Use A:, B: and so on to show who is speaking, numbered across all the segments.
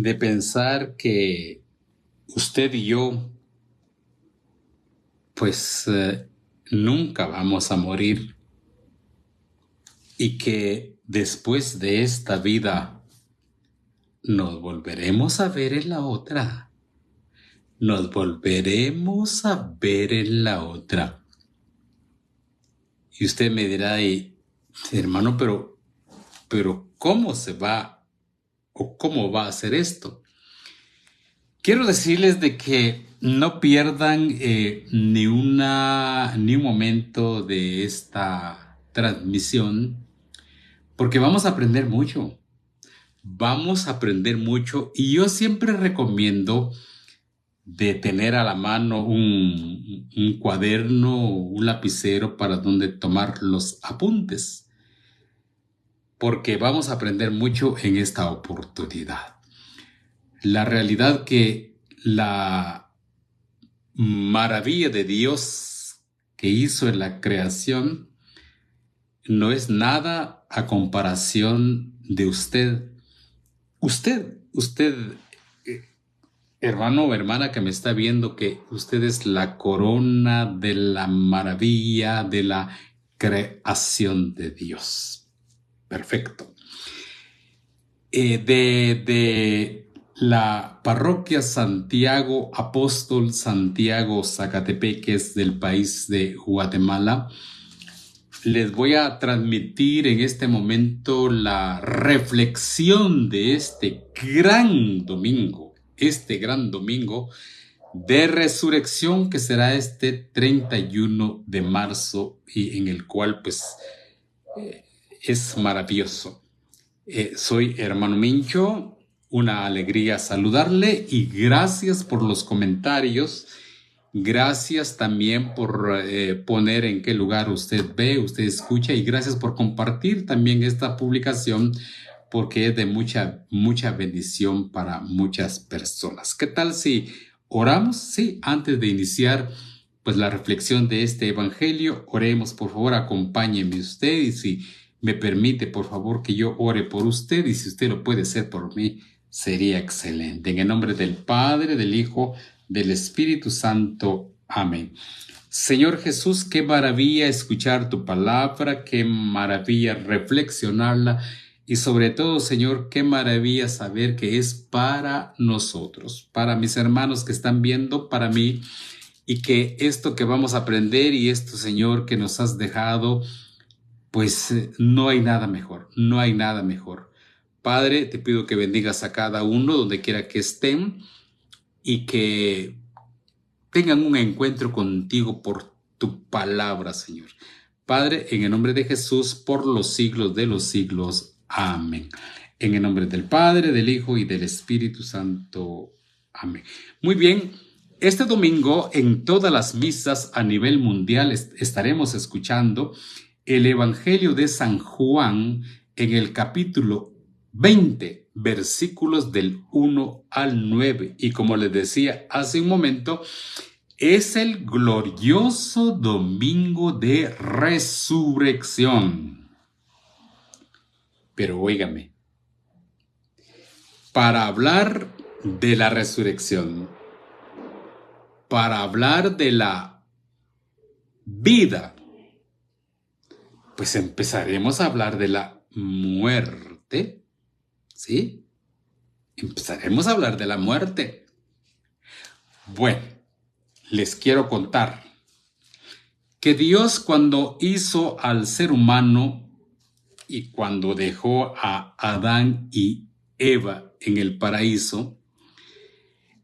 A: de pensar que usted y yo, pues nunca vamos a morir y que después de esta vida nos volveremos a ver en la otra. Nos volveremos a ver en la otra. Y usted me dirá, hermano, pero ¿cómo se va o cómo va a hacer esto? Quiero decirles de que no pierdan ni un momento de esta transmisión, porque vamos a aprender mucho. Vamos a aprender mucho y yo siempre recomiendo de tener a la mano un cuaderno o un lapicero para donde tomar los apuntes, porque vamos a aprender mucho en esta oportunidad. La realidad que la maravilla de Dios que hizo en la creación no es nada a comparación de usted. Usted, hermano o hermana que me está viendo, que usted es la corona de la maravilla de la creación de Dios. Perfecto. De la parroquia Santiago Apóstol Santiago Zacatepeques del país de Guatemala, les voy a transmitir en este momento la reflexión de este gran domingo de resurrección que será este 31 de marzo y en el cual pues es maravilloso. Soy hermano Mincho, una alegría saludarle y gracias por los comentarios. Gracias también por poner en qué lugar usted ve, usted escucha y gracias por compartir también esta publicación porque es de mucha bendición para muchas personas. ¿Qué tal si oramos? Sí, antes de iniciar pues la reflexión de este evangelio, oremos, por favor, acompáñeme usted y si me permite, por favor, que yo ore por usted y si usted lo puede hacer por mí, sería excelente. En el nombre del Padre, del Hijo, del Espíritu Santo. Amén. Señor Jesús, qué maravilla escuchar tu palabra, qué maravilla reflexionarla y sobre todo, Señor, qué maravilla saber que es para nosotros, para mis hermanos que están viendo, para mí, y que esto que vamos a aprender y esto, Señor, que nos has dejado, pues no hay nada mejor, no hay nada mejor. Padre, te pido que bendigas a cada uno donde quiera que estén y que tengan un encuentro contigo por tu palabra, Señor. Padre, en el nombre de Jesús, por los siglos de los siglos. Amén. En el nombre del Padre, del Hijo y del Espíritu Santo. Amén. Muy bien. Este domingo, en todas las misas a nivel mundial, estaremos escuchando el Evangelio de San Juan en el capítulo 20, versículos del 1 al 9. Y como les decía hace un momento, es el glorioso domingo de resurrección. Pero óigame, para hablar de la resurrección, para hablar de la vida, pues empezaremos a hablar de la muerte, ¿sí? Empezaremos a hablar de la muerte. Bueno, les quiero contar que Dios cuando hizo al ser humano y cuando dejó a Adán y Eva en el paraíso,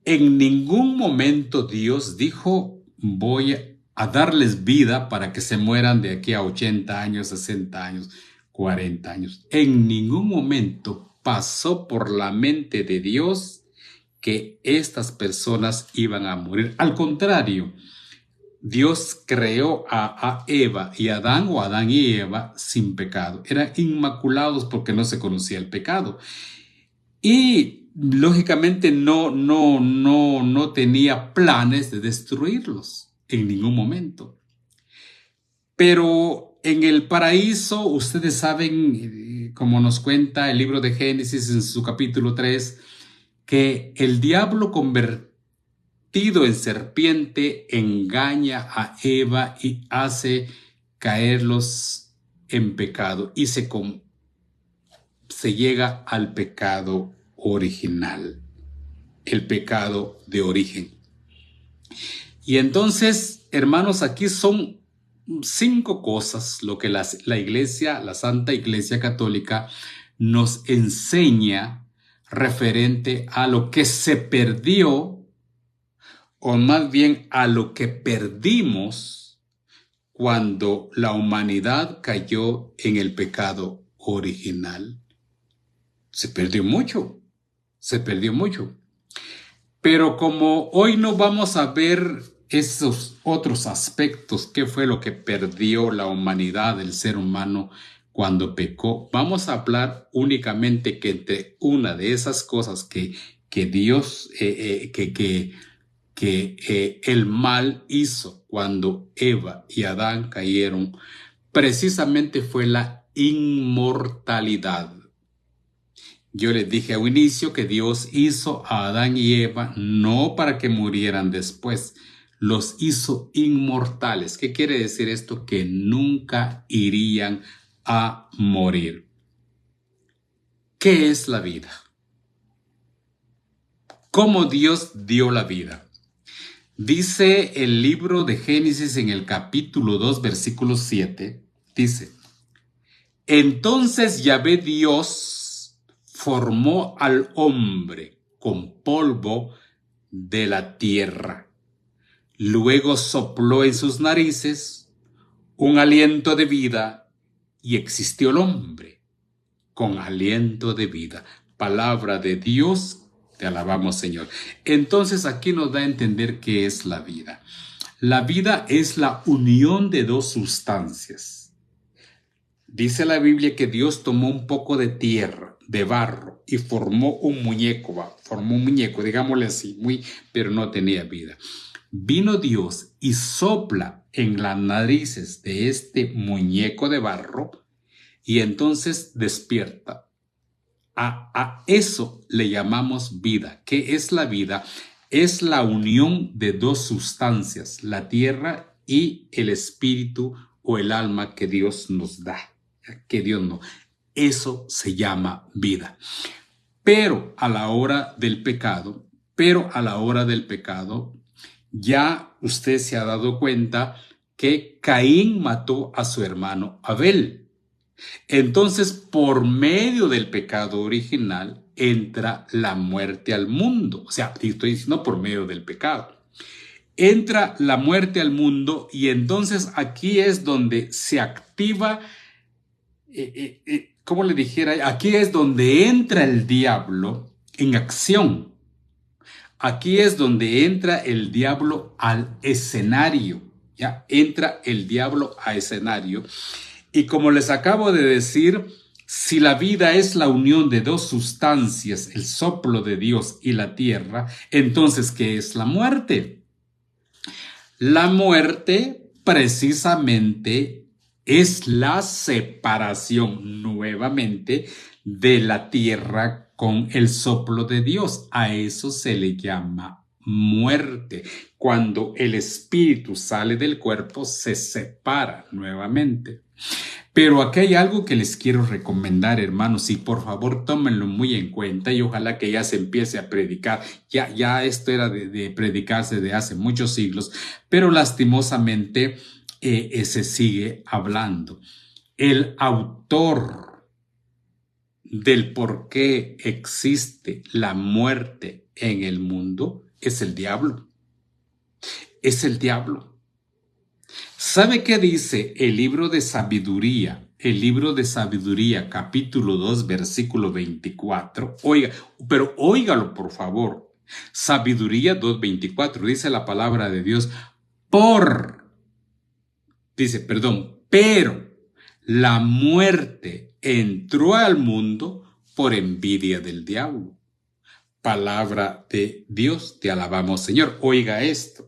A: en ningún momento Dios dijo, voy a darles vida para que se mueran de aquí a 80 años, 60 años, 40 años. En ningún momento pasó por la mente de Dios que estas personas iban a morir. Al contrario, Dios creó a Eva y Adán o Adán y Eva sin pecado. Eran inmaculados porque no se conocía el pecado. Y lógicamente no tenía planes de destruirlos en ningún momento. Pero en el paraíso, ustedes saben, como nos cuenta el libro de Génesis en su capítulo 3, que el diablo convertido en serpiente engaña a Eva y hace caerlos en pecado y se llega al pecado original, el pecado de origen. Y entonces, hermanos, aquí son 5 cosas lo que la Iglesia, la Santa Iglesia Católica, nos enseña referente a lo que se perdió, o más bien a lo que perdimos cuando la humanidad cayó en el pecado original. Se perdió mucho, se perdió mucho. Pero como hoy no vamos a ver esos otros aspectos, qué fue lo que perdió la humanidad, el ser humano cuando pecó, vamos a hablar únicamente que entre una de esas cosas que Dios, el mal hizo cuando Eva y Adán cayeron, precisamente fue la inmortalidad. Yo les dije a un inicio que Dios hizo a Adán y Eva no para que murieran después, los hizo inmortales. ¿Qué quiere decir esto? Que nunca irían a morir. ¿Qué es la vida? ¿Cómo Dios dio la vida? Dice el libro de Génesis en el capítulo 2, versículo 7, dice: entonces Yahvé Dios formó al hombre con polvo de la tierra. Luego sopló en sus narices un aliento de vida y existió el hombre con aliento de vida. Palabra de Dios, te alabamos, Señor. Entonces aquí nos da a entender qué es la vida. La vida es la unión de 2 sustancias. Dice la Biblia que Dios tomó un poco de tierra, de barro, y formó un muñeco, digámosle así, pero no tenía vida. Vino Dios y sopla en las narices de este muñeco de barro y entonces despierta. A eso le llamamos vida. ¿Qué es la vida? Es la unión de 2 sustancias, la tierra y el espíritu o el alma que Dios nos da. Que Dios no. Eso se llama vida. Pero a la hora del pecado, ya usted se ha dado cuenta que Caín mató a su hermano Abel. Entonces, por medio del pecado original, entra la muerte al mundo. O sea, estoy diciendo por medio del pecado. Entra la muerte al mundo y entonces aquí es donde se activa, como le dijera, aquí es donde entra el diablo en acción. Aquí es donde entra el diablo al escenario. Ya entra el diablo a escenario. Y como les acabo de decir, si la vida es la unión de 2 sustancias, el soplo de Dios y la tierra, entonces, ¿qué es la muerte? La muerte precisamente es la separación nuevamente de la tierra con el soplo de Dios. A eso se le llama muerte. Cuando el espíritu sale del cuerpo, se separa nuevamente. Pero aquí hay algo que les quiero recomendar, hermanos, y por favor tómenlo muy en cuenta y ojalá que ya se empiece a predicar. Ya esto era de predicarse de hace muchos siglos, pero lastimosamente se sigue hablando. El autor del por qué existe la muerte en el mundo es el diablo. Es el diablo. ¿Sabe qué dice el libro de sabiduría? El libro de sabiduría, capítulo 2, versículo 24. Oiga, pero óigalo por favor. Sabiduría 2:24, dice la palabra de Dios. Pero la muerte entró al mundo por envidia del diablo. Palabra de Dios, te alabamos, Señor. Oiga esto.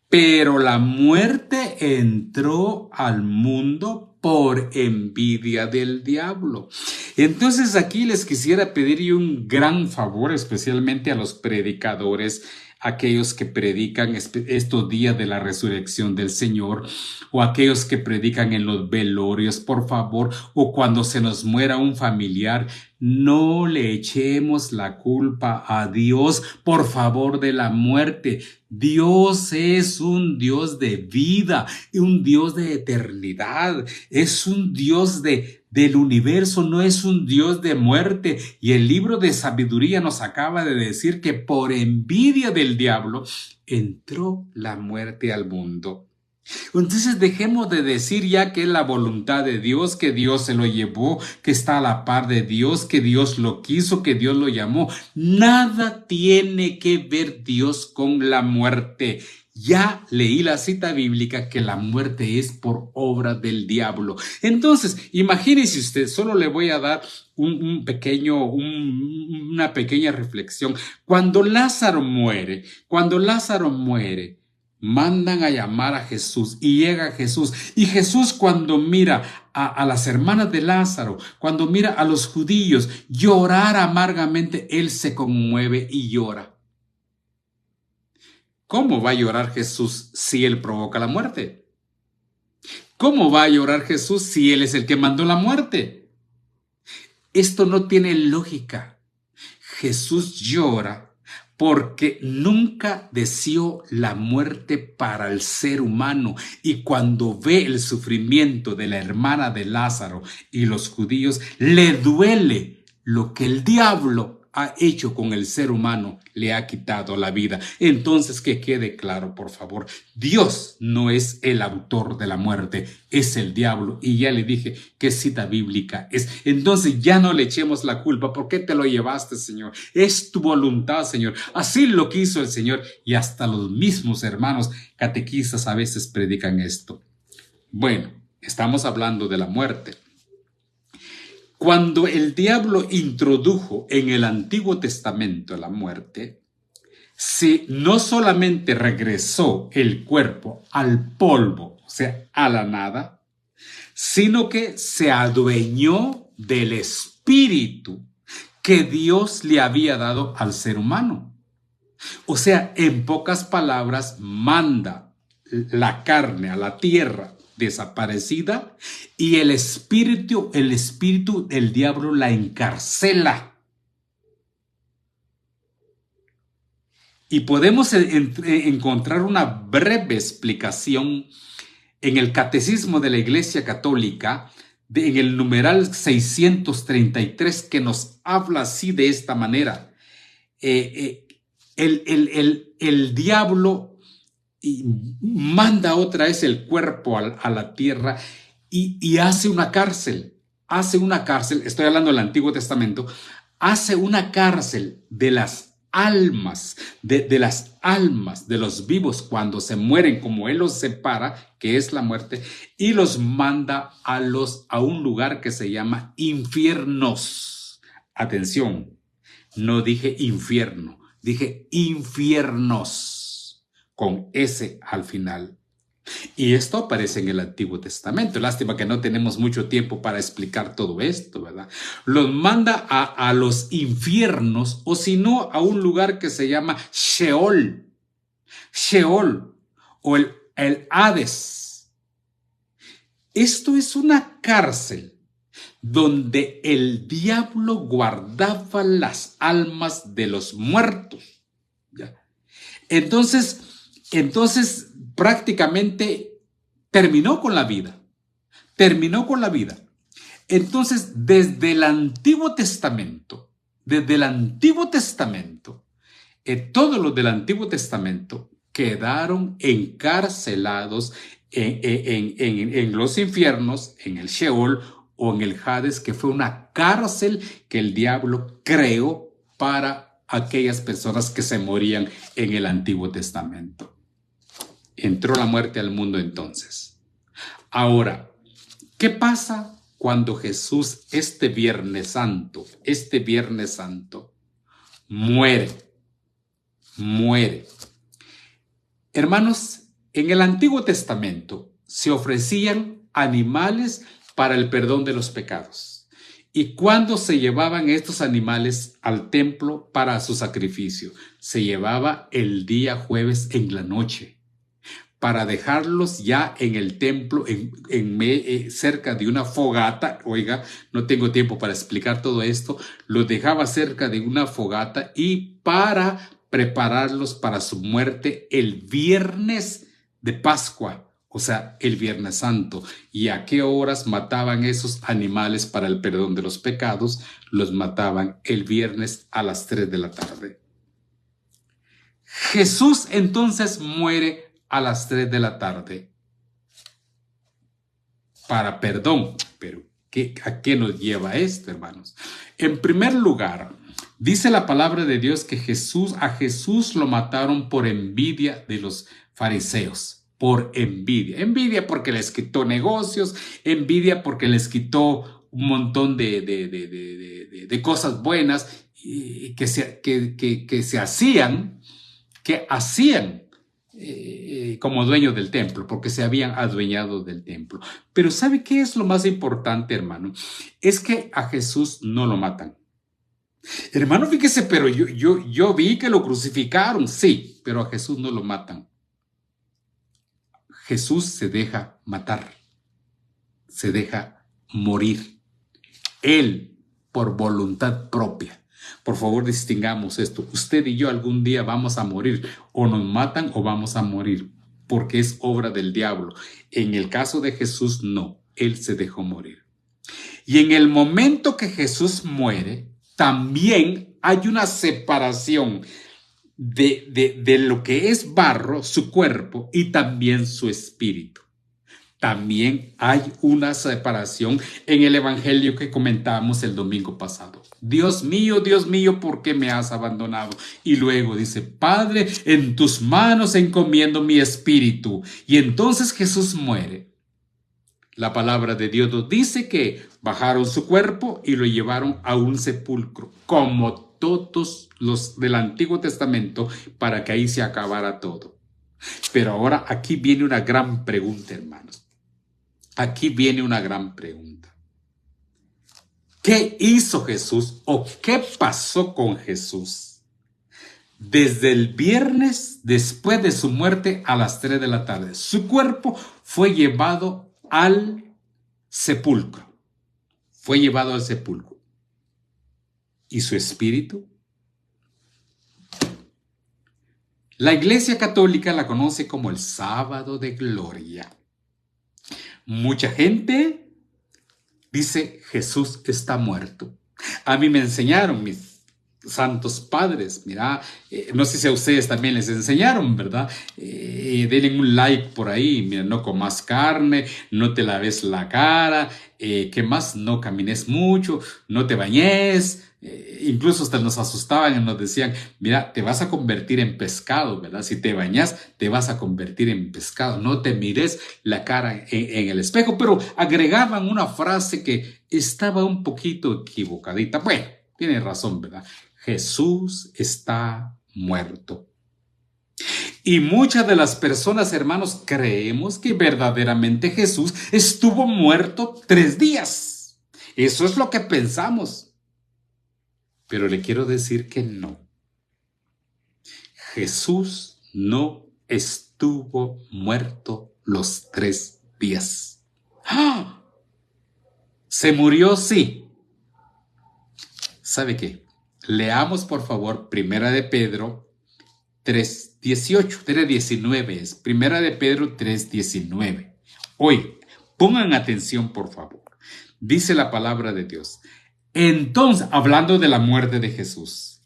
A: pero la muerte entró al mundo por envidia del diablo. Entonces aquí les quisiera pedir un gran favor, especialmente a los predicadores, aquellos que predican estos días de la resurrección del Señor, o aquellos que predican en los velorios, por favor, o cuando se nos muera un familiar, no le echemos la culpa a Dios, por favor, de la muerte. Dios es un Dios de vida, un Dios de eternidad, es un Dios del universo, no es un Dios de muerte. Y el libro de sabiduría nos acaba de decir que por envidia del diablo entró la muerte al mundo. Entonces dejemos de decir ya que es la voluntad de Dios, que Dios se lo llevó, que está a la par de Dios, que Dios lo quiso, que Dios lo llamó. Nada tiene que ver Dios con la muerte. Ya leí la cita bíblica que la muerte es por obra del diablo. Entonces, imagínese usted, solo le voy a dar una pequeña reflexión. Cuando Lázaro muere, mandan a llamar a Jesús y llega Jesús. Y Jesús, cuando mira a las hermanas de Lázaro, cuando mira a los judíos llorar amargamente, él se conmueve y llora. ¿Cómo va a llorar Jesús si él provoca la muerte? ¿Cómo va a llorar Jesús si él es el que mandó la muerte? Esto no tiene lógica. Jesús llora porque nunca deseó la muerte para el ser humano, y cuando ve el sufrimiento de la hermana de Lázaro y los judíos, le duele lo que el diablo ha hecho con el ser humano, le ha quitado la vida. Entonces, que quede claro, por favor, Dios no es el autor de la muerte, es el diablo. Y ya le dije qué cita bíblica es. Entonces ya no le echemos la culpa. ¿Por qué te lo llevaste, Señor? Es tu voluntad, Señor. Así lo quiso el Señor. Y hasta los mismos hermanos catequistas a veces predican esto. Bueno, estamos hablando de la muerte. Cuando el diablo introdujo en el Antiguo Testamento la muerte, no solamente regresó el cuerpo al polvo, o sea, a la nada, sino que se adueñó del espíritu que Dios le había dado al ser humano. O sea, en pocas palabras, manda la carne a la tierra desaparecida, y el espíritu del diablo la encarcela. Y podemos encontrar una breve explicación en el Catecismo de la Iglesia Católica, en el numeral 633, que nos habla así, de esta manera. El diablo manda otra vez el cuerpo a la tierra y hace una cárcel, estoy hablando del Antiguo Testamento, hace una cárcel de las almas, de las almas de los vivos cuando se mueren, como él los separa, que es la muerte, y los manda a un lugar que se llama infiernos. Atención, no dije infierno, dije infiernos, con S al final. Y esto aparece en el Antiguo Testamento. Lástima que no tenemos mucho tiempo para explicar todo esto, ¿verdad? Los manda a los infiernos, o si no, a un lugar que se llama Sheol. Sheol, o el Hades. Esto es una cárcel donde el diablo guardaba las almas de los muertos. ¿Ya? Entonces prácticamente terminó con la vida. Entonces, desde el Antiguo Testamento, todos los del Antiguo Testamento quedaron encarcelados en los infiernos, en el Sheol o en el Hades, que fue una cárcel que el diablo creó para aquellas personas que se morían en el Antiguo Testamento. Entró la muerte al mundo entonces. Ahora, ¿qué pasa cuando Jesús este Viernes Santo, muere? Hermanos, En el Antiguo Testamento se ofrecían animales para el perdón de los pecados. ¿Y cuándo se llevaban estos animales al templo para su sacrificio? Se llevaba el día jueves en la noche, para dejarlos ya en el templo, cerca de una fogata. Oiga, no tengo tiempo para explicar todo esto. Los dejaba cerca de una fogata y para prepararlos para su muerte el viernes de Pascua, o sea, el Viernes Santo. ¿Y a qué horas mataban esos animales para el perdón de los pecados? Los mataban el viernes a las 3 de la tarde. Jesús entonces muere a las 3 de la tarde para perdón. Pero ¿a qué nos lleva esto, hermanos? En primer lugar, dice la palabra de Dios que a Jesús lo mataron por envidia de los fariseos. Por envidia. Envidia porque les quitó negocios, envidia porque les quitó un montón de cosas buenas que se hacían como dueños del templo, porque se habían adueñado del templo. Pero ¿sabe qué es lo más importante, hermano? Es que a Jesús no lo matan. Hermano, fíjese, pero yo vi que lo crucificaron, sí, pero a Jesús no lo matan. Jesús se deja matar, se deja morir. Él, por voluntad propia. Por favor, distingamos esto. Usted y yo algún día vamos a morir. O nos matan o vamos a morir, porque es obra del diablo. En el caso de Jesús, no. Él se dejó morir. Y en el momento que Jesús muere, también hay una separación de lo que es barro, su cuerpo, y también su espíritu. También hay una separación en el evangelio que comentábamos el domingo pasado. Dios mío, ¿por qué me has abandonado? Y luego dice, Padre, en tus manos encomiendo mi espíritu. Y entonces Jesús muere. La palabra de Dios nos dice que bajaron su cuerpo y lo llevaron a un sepulcro, como todos los del Antiguo Testamento, para que ahí se acabara todo. Pero ahora aquí viene una gran pregunta, hermanos. Aquí viene una gran pregunta. ¿Qué hizo Jesús o qué pasó con Jesús desde el viernes después de su muerte a las 3 de la tarde? Su cuerpo fue llevado al sepulcro. Fue llevado al sepulcro. ¿Y su espíritu? La Iglesia Católica la conoce como el Sábado de Gloria. Mucha gente dice, Jesús está muerto. A mí me enseñaron mis santos padres, mira, no sé si a ustedes también les enseñaron, ¿verdad? Denle un like por ahí, mira, no comas carne, no te laves la cara, ¿qué más? No camines mucho, no te bañes. Incluso hasta nos asustaban y nos decían, mira, te vas a convertir en pescado, ¿verdad? Si te bañas, te vas a convertir en pescado. No te mires la cara en el espejo. Pero agregaban una frase que estaba un poquito equivocadita. Bueno, tiene razón, ¿verdad? Jesús está muerto. Y muchas de las personas, hermanos, creemos que verdaderamente Jesús estuvo muerto 3 días. Eso es lo que pensamos. Pero le quiero decir que no. Jesús no estuvo muerto los 3 días. ¡Ah! ¿Se murió? Sí. ¿Sabe qué? Leamos, por favor, Primera de Pedro 3:18. 3:19 es. Primera de Pedro 3:19. Hoy, pongan atención, por favor. Dice la palabra de Dios. Entonces, hablando de la muerte de Jesús,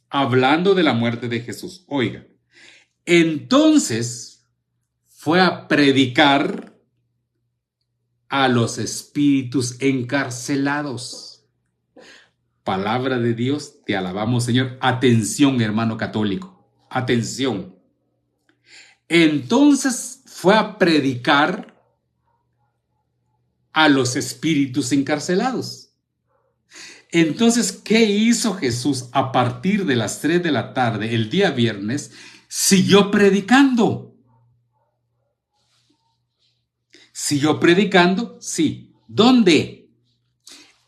A: oiga, entonces fue a predicar a los espíritus encarcelados. Palabra de Dios, te alabamos, Señor. Atención, hermano católico, atención. Entonces fue a predicar a los espíritus encarcelados. Entonces, ¿qué hizo Jesús a partir de las 3 de la tarde, el día viernes? Siguió predicando. Siguió predicando, sí. ¿Dónde?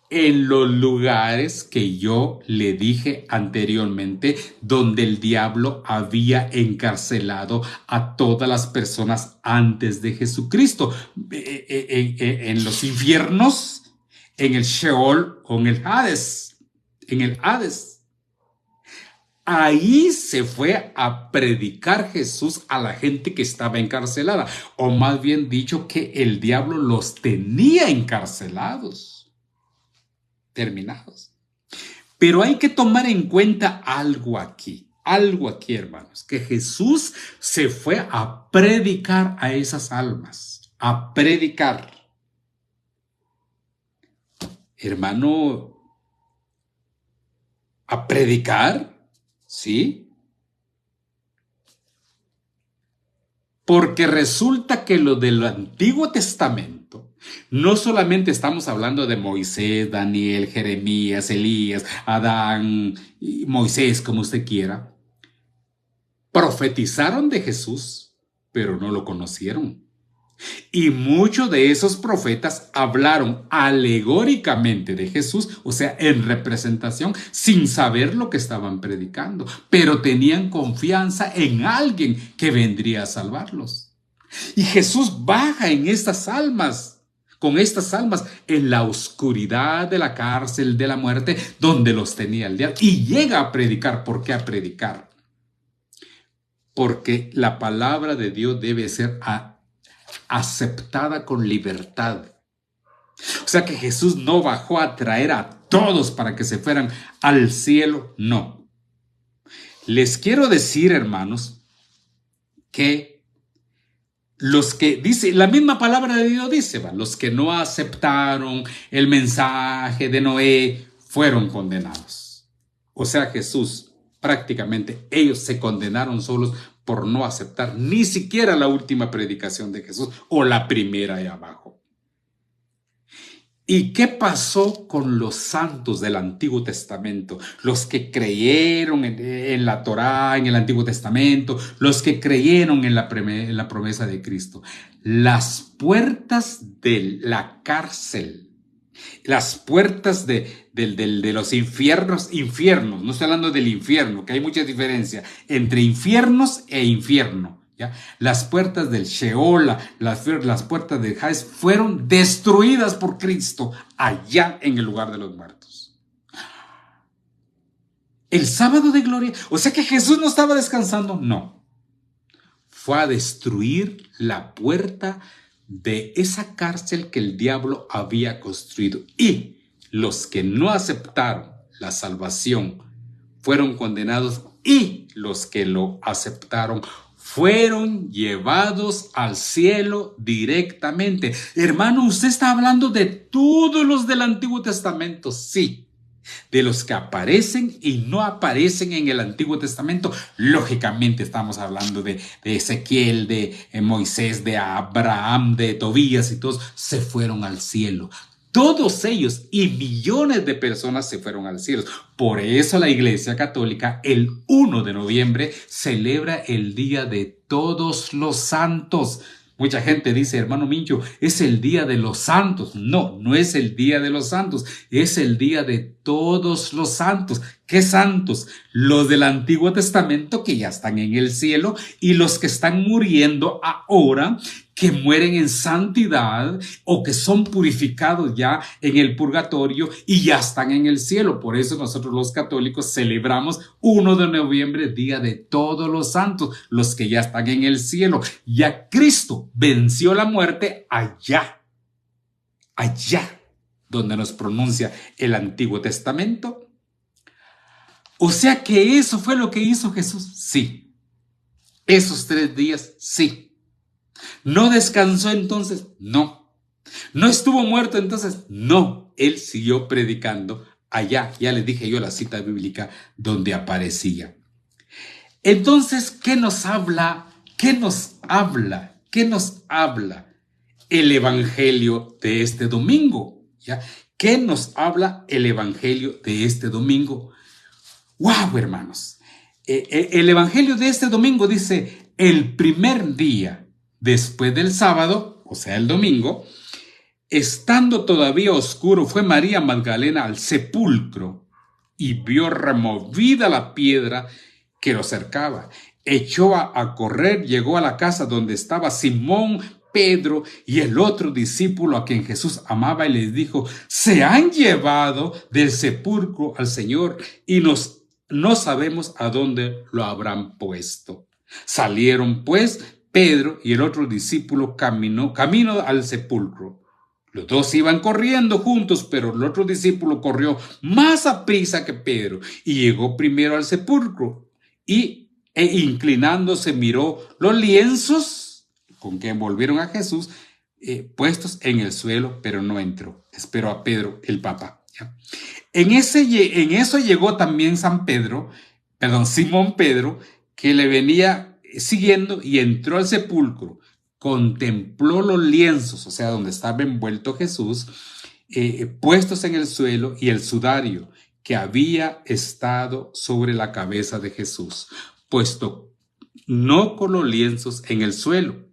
A: En los lugares que yo le dije anteriormente, donde el diablo había encarcelado a todas las personas antes de Jesucristo. En los infiernos, en el Sheol o en el Hades. En el Hades. Ahí se fue a predicar Jesús a la gente que estaba encarcelada, o más bien dicho que el diablo los tenía encarcelados, terminados. Pero hay que tomar en cuenta algo aquí, hermanos, que Jesús se fue a predicar a esas almas, a predicar. Hermano, a predicar. ¿Sí? Porque resulta que lo del Antiguo Testamento, no solamente estamos hablando de Moisés, Daniel, Jeremías, Elías, Adán, y Moisés, como usted quiera, profetizaron de Jesús, pero no lo conocieron. Y muchos de esos profetas hablaron alegóricamente de Jesús, o sea, en representación, sin saber lo que estaban predicando, pero tenían confianza en alguien que vendría a salvarlos. Y Jesús baja en estas almas, con estas almas, en la oscuridad de la cárcel, de la muerte, donde los tenía el diablo, y llega a predicar. ¿Por qué a predicar? Porque la palabra de Dios debe ser aceptada con libertad. O sea que Jesús no bajó a traer a todos para que se fueran al cielo, no. Les quiero decir, hermanos, que los que dice, la misma palabra de Dios dice, los que no aceptaron el mensaje de Noé fueron condenados. O sea, Jesús, prácticamente ellos se condenaron solos por no aceptar ni siquiera la última predicación de Jesús o la primera ahí abajo. ¿Y qué pasó con los santos del Antiguo Testamento? Los que creyeron en la Torá, en el Antiguo Testamento, los que creyeron en la promesa de Cristo. Las puertas de la cárcel, las puertas de los infiernos, no estoy hablando del infierno, que hay mucha diferencia entre infiernos e infierno. ¿Ya? Las puertas del Sheol, las puertas del Hades fueron destruidas por Cristo allá en el lugar de los muertos. El sábado de gloria, o sea que Jesús no estaba descansando, no. Fue a destruir la puerta de esa cárcel que el diablo había construido. Y los que no aceptaron la salvación fueron condenados, y los que lo aceptaron fueron llevados al cielo directamente. Hermano, usted está hablando de todos los del Antiguo Testamento, sí. De los que aparecen y no aparecen en el Antiguo Testamento. Lógicamente estamos hablando de Ezequiel, de Moisés, de Abraham, de Tobías, y todos se fueron al cielo. Todos ellos y millones de personas se fueron al cielo. Por eso la Iglesia Católica el 1 de noviembre celebra el Día de Todos los Santos. Mucha gente dice, hermano Mincho, es el Día de los Santos. No, no es el Día de los Santos, es el Día de Todos los Santos. ¿Qué santos? Los del Antiguo Testamento que ya están en el cielo, y los que están muriendo ahora, que mueren en santidad o que son purificados ya en el purgatorio y ya están en el cielo. Por eso nosotros los católicos celebramos 1 de noviembre, Día de Todos los Santos, los que ya están en el cielo. Ya Cristo venció la muerte allá donde nos pronuncia el Antiguo Testamento. O sea que eso fue lo que hizo Jesús, sí. Esos 3 días, sí. ¿No descansó entonces? No. ¿No estuvo muerto entonces? No. Él siguió predicando allá. Ya les dije yo la cita bíblica donde aparecía. Entonces, ¿qué nos habla? ¿Qué nos habla el Evangelio de este domingo? ¿Ya? ¿Qué nos habla el Evangelio de este domingo? ¡Wow, hermanos! El Evangelio de este domingo dice, el primer día después del sábado, o sea, el domingo, estando todavía oscuro, fue María Magdalena al sepulcro y vio removida la piedra que lo cercaba. Echó a correr, llegó a la casa donde estaba Simón, Pedro y el otro discípulo a quien Jesús amaba y les dijo: se han llevado del sepulcro al Señor y no sabemos a dónde lo habrán puesto. Salieron pues Pedro y el otro discípulo camino al sepulcro. Los dos iban corriendo juntos, pero el otro discípulo corrió más aprisa que Pedro y llegó primero al sepulcro e inclinándose miró los lienzos con que envolvieron a Jesús puestos en el suelo, pero no entró. Esperó a Pedro, el Papa. ¿Ya? En eso llegó también Simón Pedro, que le venía siguiendo y entró al sepulcro. Contempló los lienzos, o sea, donde estaba envuelto Jesús, puestos en el suelo, y el sudario que había estado sobre la cabeza de Jesús, puesto no con los lienzos en el suelo,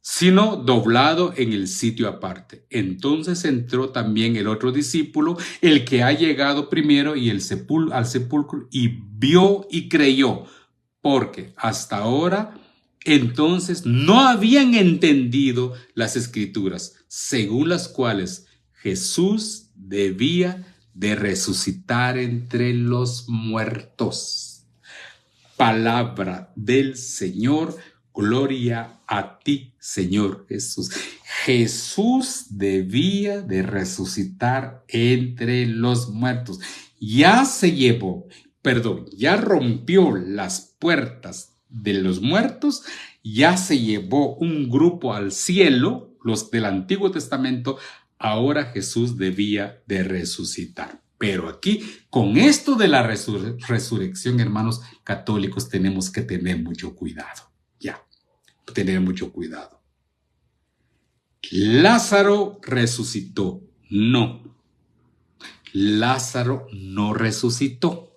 A: sino doblado en el sitio aparte. Entonces entró también el otro discípulo, el que ha llegado primero al sepulcro, y vio y creyó, porque hasta ahora entonces no habían entendido las Escrituras, según las cuales Jesús debía de resucitar entre los muertos. Palabra del Señor. Gloria a ti, Señor Jesús. Jesús debía de resucitar entre los muertos. Ya rompió las puertas de los muertos, ya se llevó un grupo al cielo, los del Antiguo Testamento. Ahora Jesús debía de resucitar. Pero aquí, con esto de la resurrección, hermanos católicos, tenemos que tener mucho cuidado. Tener mucho cuidado. Lázaro resucitó. No. Lázaro no resucitó.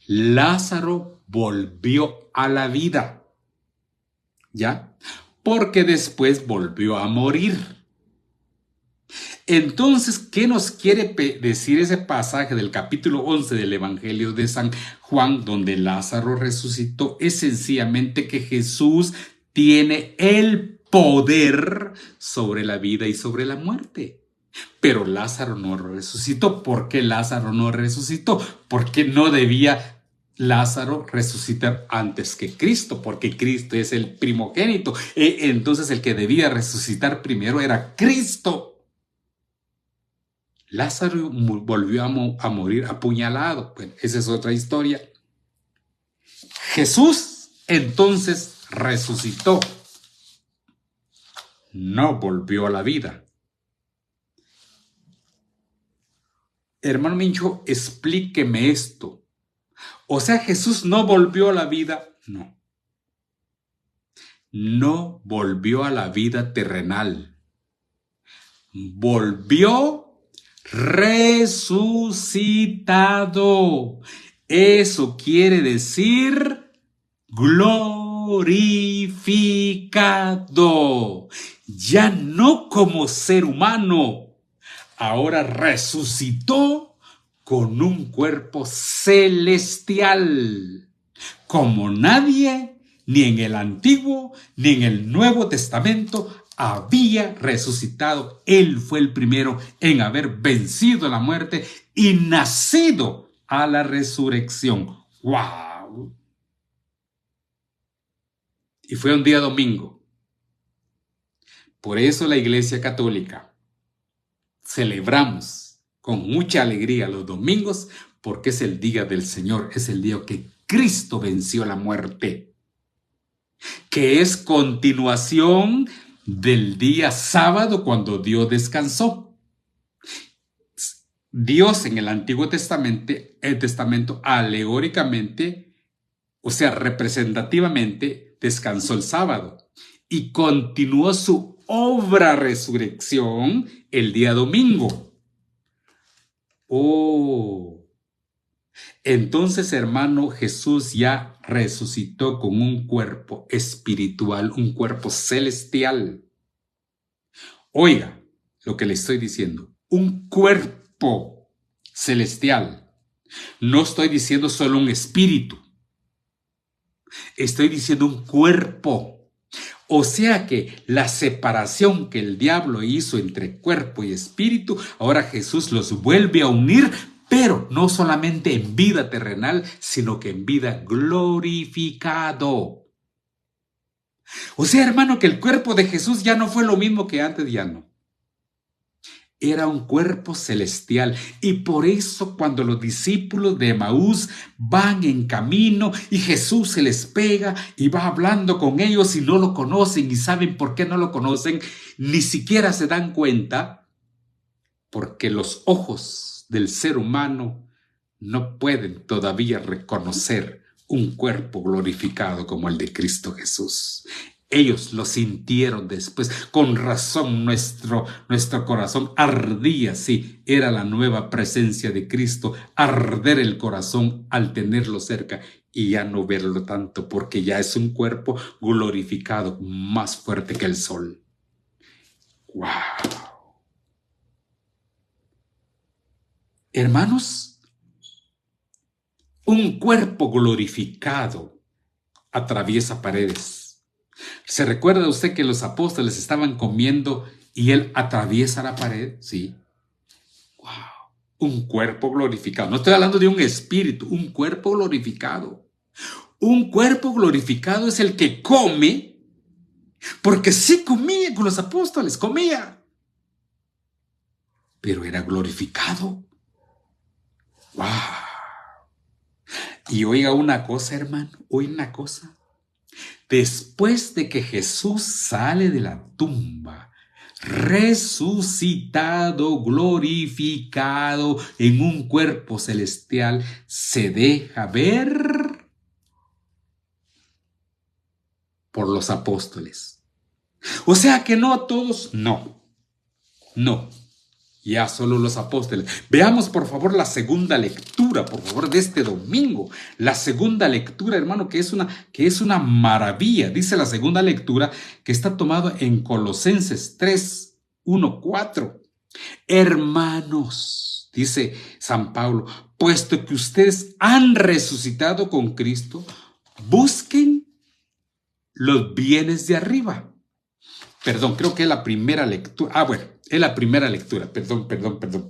A: Lázaro volvió a la vida. ¿Ya? Porque después volvió a morir. Entonces, ¿qué nos quiere decir ese pasaje del capítulo 11 del Evangelio de San Juan, donde Lázaro resucitó? Es sencillamente que Jesús tiene el poder sobre la vida y sobre la muerte. Pero Lázaro no resucitó. ¿Por qué Lázaro no resucitó? Porque no debía Lázaro resucitar antes que Cristo, porque Cristo es el primogénito. Entonces el que debía resucitar primero era Cristo. Lázaro volvió a morir apuñalado. Bueno, esa es otra historia. Jesús entonces resucitó, no volvió a la vida. Hermano Mincho, explíqueme esto. O sea, Jesús no volvió a la vida. No. No volvió a la vida terrenal. Volvió resucitado. Eso quiere decir glorificado, ya no como ser humano, ahora resucitó con un cuerpo celestial, como nadie, ni en el Antiguo, ni en el Nuevo Testamento, había resucitado. Él fue el primero en haber vencido la muerte y nacido a la resurrección. ¡Wow! Y fue un día domingo. Por eso la Iglesia Católica celebramos con mucha alegría los domingos, porque es el día del Señor, es el día que Cristo venció la muerte, que es continuación del día sábado cuando Dios descansó. Dios en el Antiguo Testamento alegóricamente, o sea, representativamente, descansó el sábado y continuó su obra resurrección el día domingo. Oh, Entonces, hermano, Jesús ya resucitó con un cuerpo espiritual, un cuerpo celestial. Oiga lo que le estoy diciendo, un cuerpo celestial. No estoy diciendo solo un espíritu, estoy diciendo un cuerpo. O sea que la separación que el diablo hizo entre cuerpo y espíritu, ahora Jesús los vuelve a unir, pero no solamente en vida terrenal, sino que en vida glorificado. O sea, hermano, que el cuerpo de Jesús ya no fue lo mismo que antes, ya no. Era un cuerpo celestial, y por eso cuando los discípulos de Emaús van en camino y Jesús se les pega y va hablando con ellos y no lo conocen y saben por qué no lo conocen, ni siquiera se dan cuenta, porque los ojos del ser humano no pueden todavía reconocer un cuerpo glorificado como el de Cristo Jesús. Ellos lo sintieron después. Con razón nuestro corazón ardía. Sí, era la nueva presencia de Cristo. Arder el corazón al tenerlo cerca y ya no verlo tanto, porque ya es un cuerpo glorificado, más fuerte que el sol. ¡Wow! Hermanos, un cuerpo glorificado atraviesa paredes. ¿Se recuerda usted que los apóstoles estaban comiendo y él atraviesa la pared? Sí. ¡Wow! Un cuerpo glorificado. No estoy hablando de un espíritu, un cuerpo glorificado. Un cuerpo glorificado es el que come, porque sí comía con los apóstoles, comía, pero era glorificado. ¡Wow! Y oiga una cosa, hermano, oiga una cosa. Después de que Jesús sale de la tumba, resucitado, glorificado en un cuerpo celestial, se deja ver por los apóstoles. O sea que no a todos, no, ya solo los apóstoles. Veamos por favor la segunda lectura, por favor, de este domingo. La segunda lectura, hermano, que es una maravilla. Dice la segunda lectura que está tomada en Colosenses 3, 1, 4. Hermanos, dice San Pablo, puesto que ustedes han resucitado con Cristo, busquen los bienes de arriba. Perdón, creo que es la primera lectura. Bueno, es la primera lectura. Perdón.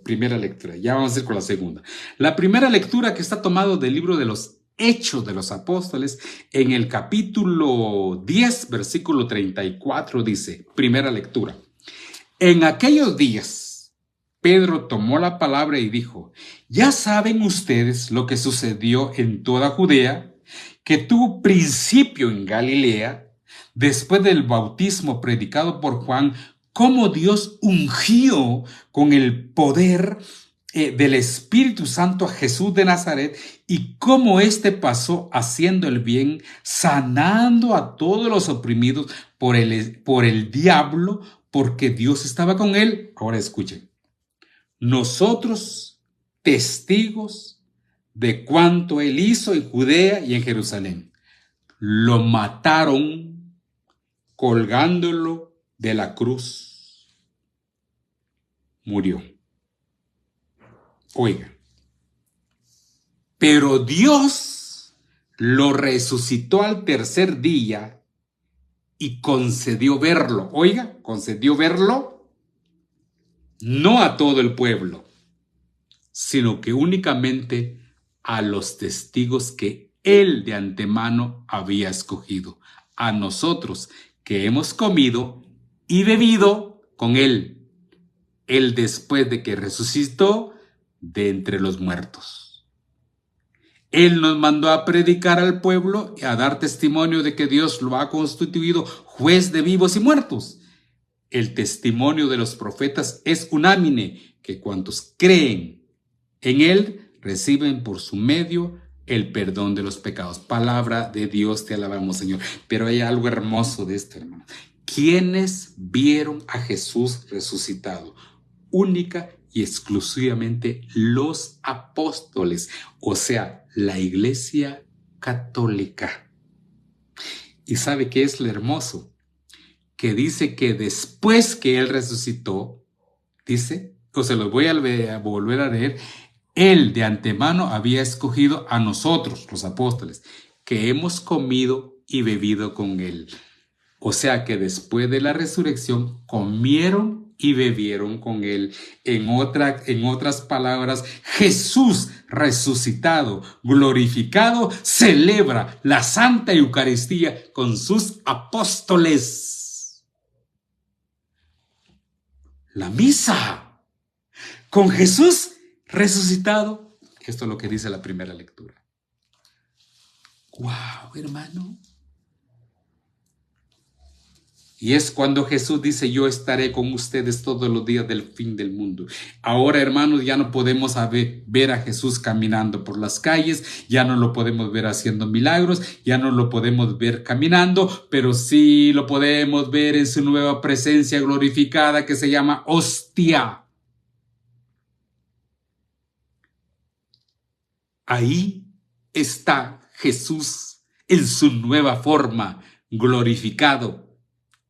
A: Primera lectura. Ya vamos a ir con la segunda. La primera lectura que está tomado del libro de los Hechos de los Apóstoles, en el capítulo 10, versículo 34, dice, primera lectura. En aquellos días, Pedro tomó la palabra y dijo, ya saben ustedes lo que sucedió en toda Judea, que tuvo principio en Galilea, después del bautismo predicado por Juan, cómo Dios ungió con el poder del Espíritu Santo a Jesús de Nazaret y cómo éste pasó haciendo el bien, sanando a todos los oprimidos por el diablo, porque Dios estaba con él. Ahora escuchen, nosotros testigos de cuanto él hizo en Judea y en Jerusalén. Lo mataron colgándolo de la cruz. Murió. Oiga, pero Dios lo resucitó al tercer día y concedió verlo. Oiga, concedió verlo no a todo el pueblo, sino que únicamente a los testigos que él de antemano había escogido, a nosotros que hemos comido y bebido con él después de que resucitó de entre los muertos. Él nos mandó a predicar al pueblo y a dar testimonio de que Dios lo ha constituido juez de vivos y muertos. El testimonio de los profetas es unánime, que cuantos creen en él reciben por su medio el perdón de los pecados. Palabra de Dios, te alabamos, Señor. Pero hay algo hermoso de esto, hermano. ¿Quiénes vieron a Jesús resucitado? Única y exclusivamente los apóstoles, o sea, la Iglesia Católica. ¿Y sabe qué es lo hermoso? Que dice que después que Él resucitó, dice, o se los voy a volver a leer, Él de antemano había escogido a nosotros, los apóstoles, que hemos comido y bebido con Él. O sea que después de la resurrección comieron y bebieron con Él. En otras palabras, Jesús resucitado, glorificado, celebra la Santa Eucaristía con sus apóstoles. La misa con Jesús resucitado. Esto es lo que dice la primera lectura. ¡Wow, hermano! Y es cuando Jesús dice, yo estaré con ustedes todos los días del fin del mundo. Ahora, hermanos, ya no podemos ver a Jesús caminando por las calles, ya no lo podemos ver haciendo milagros, ya no lo podemos ver caminando, pero sí lo podemos ver en su nueva presencia glorificada que se llama hostia. Ahí está Jesús en su nueva forma, glorificado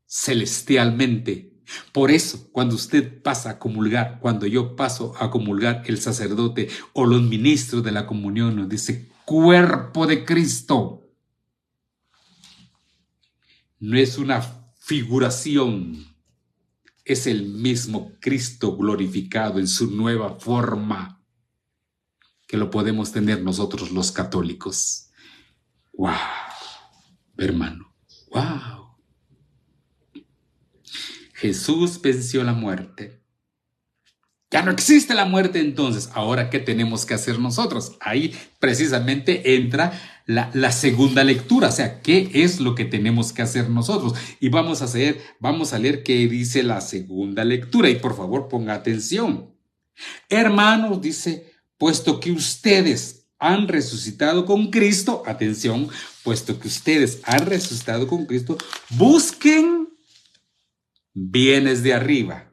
A: celestialmente. Por eso, cuando usted pasa a comulgar, cuando yo paso a comulgar, el sacerdote o los ministros de la comunión nos dice cuerpo de Cristo. No es una figuración, es el mismo Cristo glorificado en su nueva forma, que lo podemos tener nosotros los católicos. ¡Wow! Hermano, ¡wow! Jesús venció la muerte. Ya no existe la muerte entonces. Ahora, ¿qué tenemos que hacer nosotros? Ahí precisamente entra la segunda lectura. O sea, ¿qué es lo que tenemos que hacer nosotros? Y vamos a leer qué dice la segunda lectura. Y por favor, ponga atención. Hermanos, dice, puesto que ustedes han resucitado con Cristo, atención, puesto que ustedes han resucitado con Cristo, busquen bienes de arriba.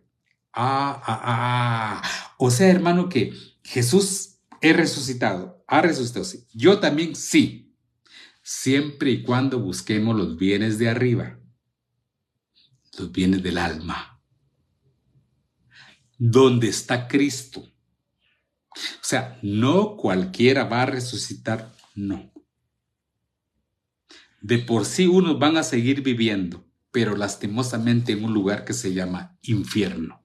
A: O sea, hermano, que Jesús ha resucitado, sí. Yo también sí, siempre y cuando busquemos los bienes de arriba, los bienes del alma, donde está Cristo. O sea, no cualquiera va a resucitar, no. De por sí unos van a seguir viviendo, pero lastimosamente en un lugar que se llama infierno.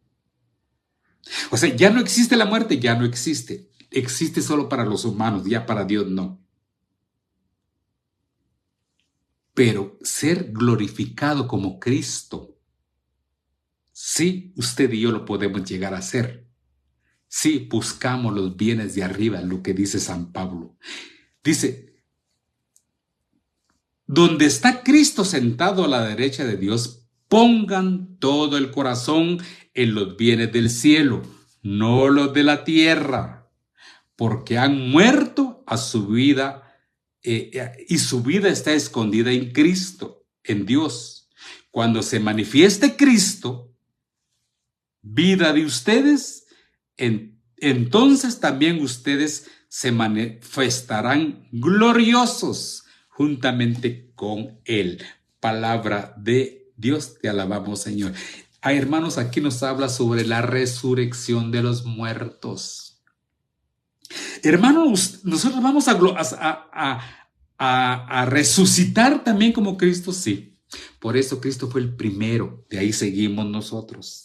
A: O sea, ya no existe la muerte, ya no existe. Existe solo para los humanos, ya para Dios no. Pero ser glorificado como Cristo, sí, usted y yo lo podemos llegar a ser. Sí, buscamos los bienes de arriba, lo que dice San Pablo. Dice, donde está Cristo sentado a la derecha de Dios, pongan todo el corazón en los bienes del cielo, no los de la tierra, porque han muerto a su vida y su vida está escondida en Cristo, en Dios. Cuando se manifieste Cristo, vida de ustedes, entonces también ustedes se manifestarán gloriosos juntamente con Él. Palabra de Dios, te alabamos, Señor. Hermanos, aquí nos habla sobre la resurrección de los muertos. Hermanos, nosotros vamos a resucitar también como Cristo, sí. Por eso Cristo fue el primero, de ahí seguimos nosotros.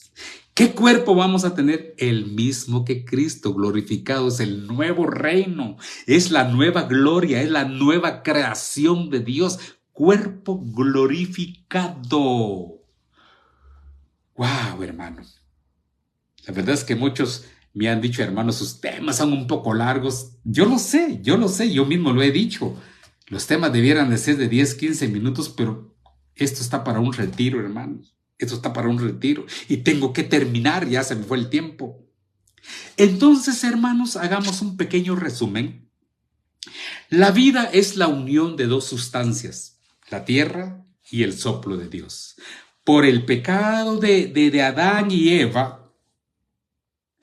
A: ¿Qué cuerpo vamos a tener? El mismo que Cristo, glorificado. Es el nuevo reino, es la nueva gloria, es la nueva creación de Dios. Cuerpo glorificado. ¡Wow, hermano! La verdad es que muchos me han dicho, hermanos, sus temas son un poco largos. Yo lo sé, yo mismo lo he dicho. Los temas debieran de ser de 10, 15 minutos, pero esto está para un retiro, hermanos. Esto está para un retiro y tengo que terminar, ya se me fue el tiempo. Entonces, hermanos, hagamos un pequeño resumen. La vida es la unión de dos sustancias, la tierra y el soplo de Dios. Por el pecado de Adán y Eva,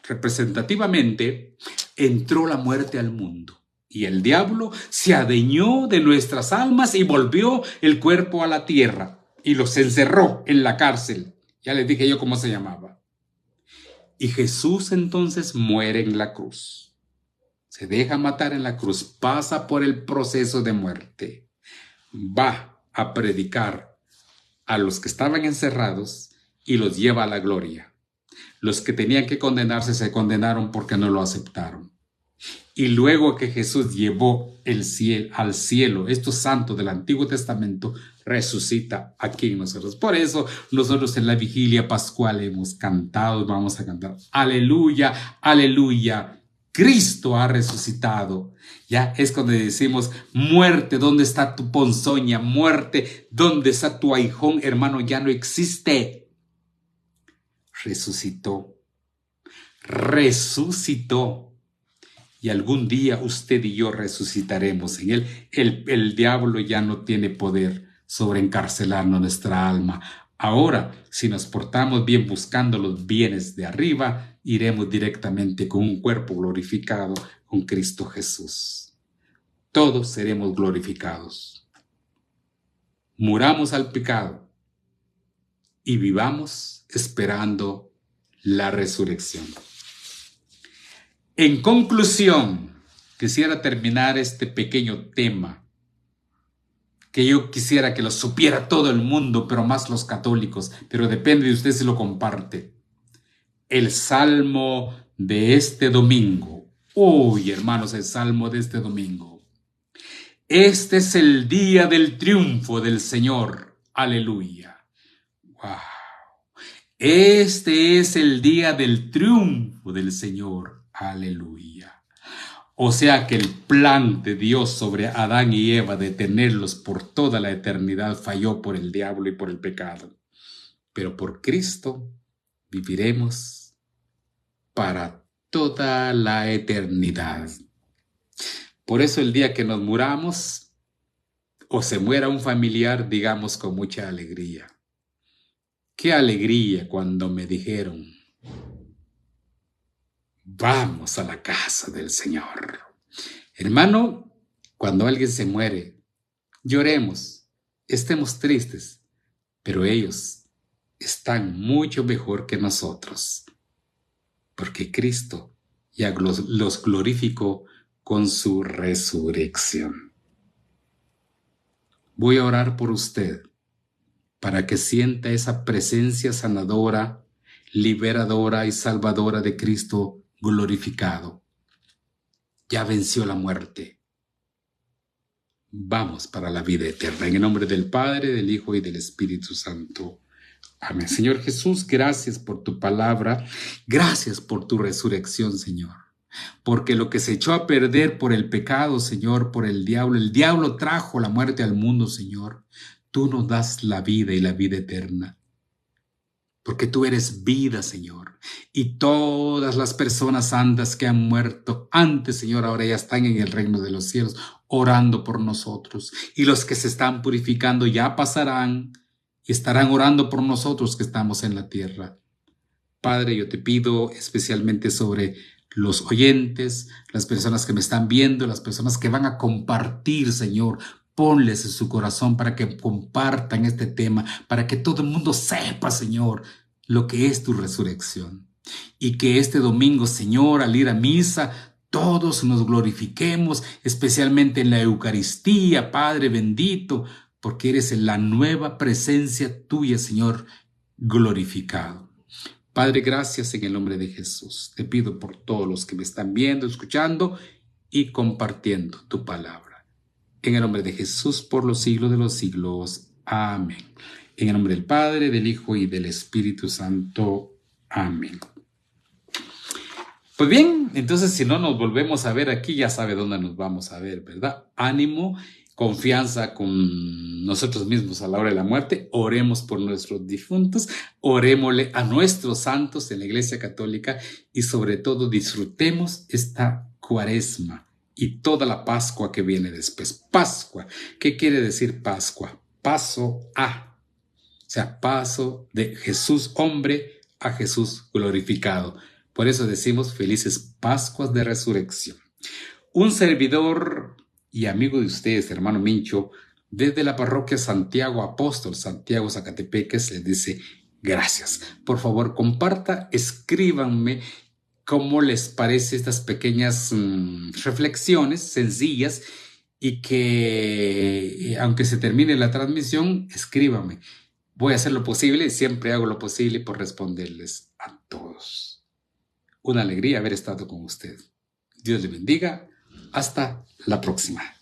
A: representativamente, entró la muerte al mundo y el diablo se adueñó de nuestras almas y volvió el cuerpo a la tierra y los encerró en la cárcel. Ya les dije yo cómo se llamaba. Y Jesús entonces muere en la cruz. Se deja matar en la cruz, pasa por el proceso de muerte, va a predicar a los que estaban encerrados y los lleva a la gloria. Los que tenían que condenarse se condenaron porque no lo aceptaron. Y luego que Jesús llevó al cielo estos santos del Antiguo Testamento, resucita aquí en nosotros. Por eso nosotros en la vigilia pascual hemos cantado, vamos a cantar, aleluya, aleluya, Cristo ha resucitado. Ya es cuando decimos, muerte, ¿dónde está tu ponzoña? Muerte, ¿dónde está tu aguijón? Hermano, ya no existe. Resucitó. Resucitó. Y algún día usted y yo resucitaremos en él. El diablo ya no tiene poder sobre encarcelarnos nuestra alma. Ahora, si nos portamos bien buscando los bienes de arriba, iremos directamente con un cuerpo glorificado con Cristo Jesús. Todos seremos glorificados. Muramos al pecado y vivamos esperando la resurrección. En conclusión, quisiera terminar este pequeño tema que yo quisiera que lo supiera todo el mundo, pero más los católicos, pero depende de usted si lo comparte. El salmo de este domingo. Uy, hermanos, el salmo de este domingo. Este es el día del triunfo del Señor. Aleluya. Wow. Este es el día del triunfo del Señor. Aleluya. O sea que el plan de Dios sobre Adán y Eva de tenerlos por toda la eternidad falló por el diablo y por el pecado. Pero por Cristo viviremos para toda la eternidad. Por eso el día que nos muramos o se muera un familiar, digamos con mucha alegría. Qué alegría cuando me dijeron, vamos a la casa del Señor. Hermano, cuando alguien se muere, lloremos, estemos tristes, pero ellos están mucho mejor que nosotros, porque Cristo ya los glorificó con su resurrección. Voy a orar por usted para que sienta esa presencia sanadora, liberadora y salvadora de Cristo glorificado. Ya venció la muerte. Vamos para la vida eterna. En el nombre del Padre, del Hijo y del Espíritu Santo. Amén. Señor Jesús, gracias por tu palabra. Gracias por tu resurrección, Señor. Porque lo que se echó a perder por el pecado, Señor, por el diablo trajo la muerte al mundo, Señor. Tú nos das la vida y la vida eterna. Porque tú eres vida, Señor. Y todas las personas santas que han muerto antes, Señor, ahora ya están en el reino de los cielos, orando por nosotros. Y los que se están purificando ya pasarán y estarán orando por nosotros que estamos en la tierra. Padre, yo te pido especialmente sobre los oyentes, las personas que me están viendo, las personas que van a compartir, Señor. Ponles en su corazón para que compartan este tema, para que todo el mundo sepa, Señor, lo que es tu resurrección. Y que este domingo, Señor, al ir a misa, todos nos glorifiquemos, especialmente en la Eucaristía, Padre bendito, porque eres la nueva presencia tuya, Señor, glorificado. Padre, gracias en el nombre de Jesús. Te pido por todos los que me están viendo, escuchando y compartiendo tu palabra. En el nombre de Jesús, por los siglos de los siglos. Amén. En el nombre del Padre, del Hijo y del Espíritu Santo. Amén. Pues bien, entonces si no nos volvemos a ver aquí, ya sabe dónde nos vamos a ver, ¿verdad? Ánimo, confianza con nosotros mismos a la hora de la muerte. Oremos por nuestros difuntos, orémosle a nuestros santos en la Iglesia Católica y sobre todo disfrutemos esta Cuaresma y toda la Pascua que viene después. Pascua, ¿qué quiere decir Pascua? Paso a, o sea, paso de Jesús hombre a Jesús glorificado. Por eso decimos felices Pascuas de Resurrección. Un servidor y amigo de ustedes, hermano Mincho, desde la parroquia Santiago Apóstol, Santiago Zacatepeques, les dice gracias. Por favor, comparta, escríbanme cómo les parece estas pequeñas reflexiones sencillas y que, aunque se termine la transmisión, escríbanme. Voy a hacer lo posible, siempre hago lo posible por responderles a todos. Una alegría haber estado con usted. Dios le bendiga. Hasta la próxima.